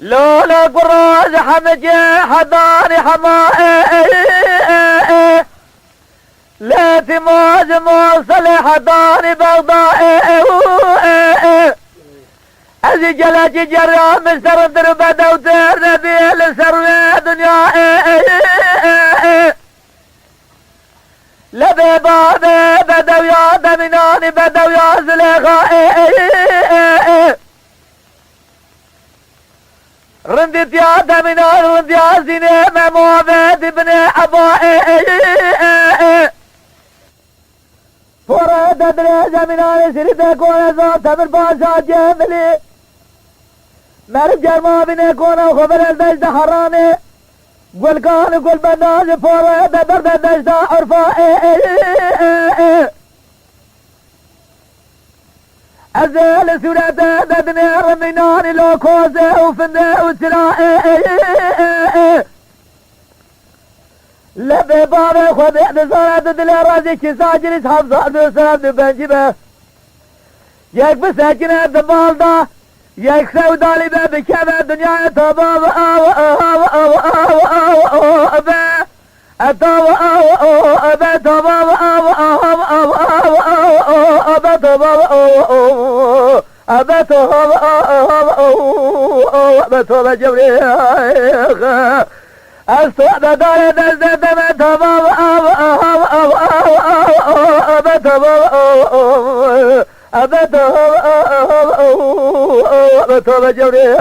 لولا قراز حمجي حضاني حمائي لا تماز موصل حضاني بغضائي أزي جلاجي جرى مستر دربة وتر نبي لسر دنيا لبي بابي بدو يا دمناني بدو يا زليخائي رندت يا دمنان رند يا زيني مموفيت ابن عبائي فرد ادري زمنان سريت كون زوت من باشا جملي مرب جرما بني كون خبر الدجد حرامي قل كان قل بناز فرد درد الدجد عرفائي أزال سورة ددني رميناني لو كوزي وفندي وسلائي لبي بابي خذي بصورة ددلي رازي كساجري سحب صعب وسلام بنجبه يك بساكنة دبالدا يك سودالي بكذا الدنيا تباب أبتوب جبري أستوعب داري دزد أبتوب أبتوب جبري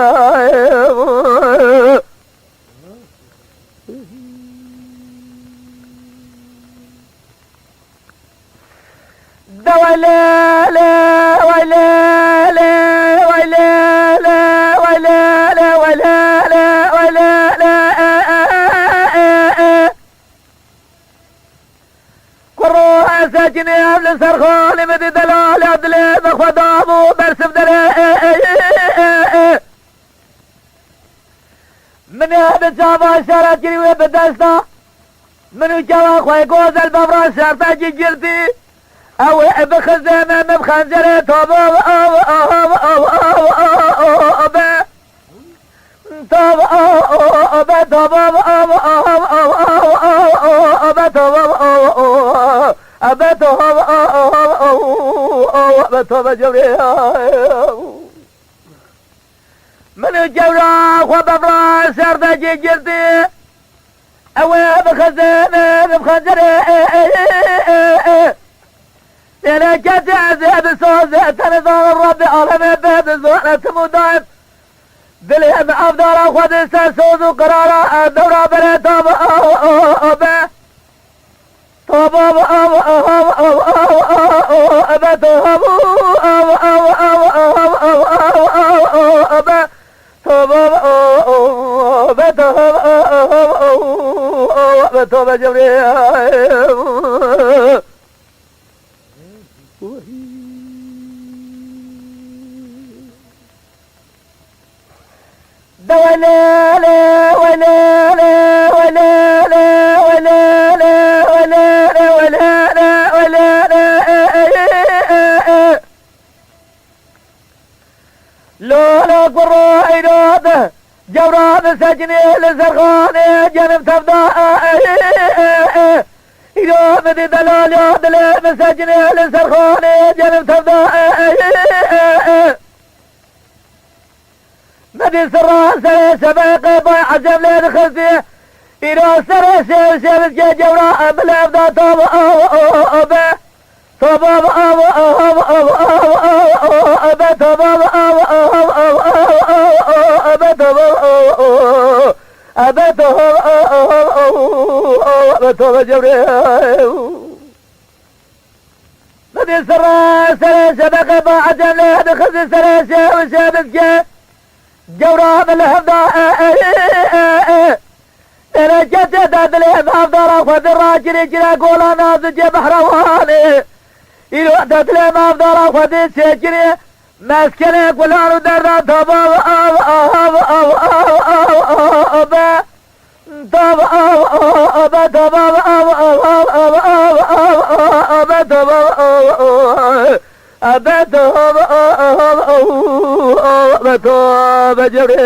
ساكني قبل سرخالي مدي دلالي عدلي بخدامو برسم دلي من هذا شافا شارات كري وبدستا منو جوا خوي قوز الببراس شارتا جيجلتي او بخزامة بخنجرة توبو او أبتوب جبري من الجورا وببرا سرد جيجلتي أوي بخزانة بخنجرة أنا كنت عذاب صوزة تنظر الرب عالم باب زوانة مضايف دلهم أفضل أخذ ساسوز وقرارة الدورة بلا توب توب توب جبري لولا قرو عينوده جوران سجني لزرغاني جنب تبدا إذا مدي دلال يادلي مسجني لزرغاني جنب تبدا مدي سرا سري سباقي باي عجب لي دخلتي إذا سري سيبت جوران بالأبدا طب أبتوب جبري مدي سرا سري سبق بعد له دخل سري وسابت جورا بالهبدا انا جت دادلي بافضل اخذ الراجل يجري اقول انا زجي بحرواني يروح دادلي بافضل اخذ سجري مسكني يقول انا درنا طباب تو بجري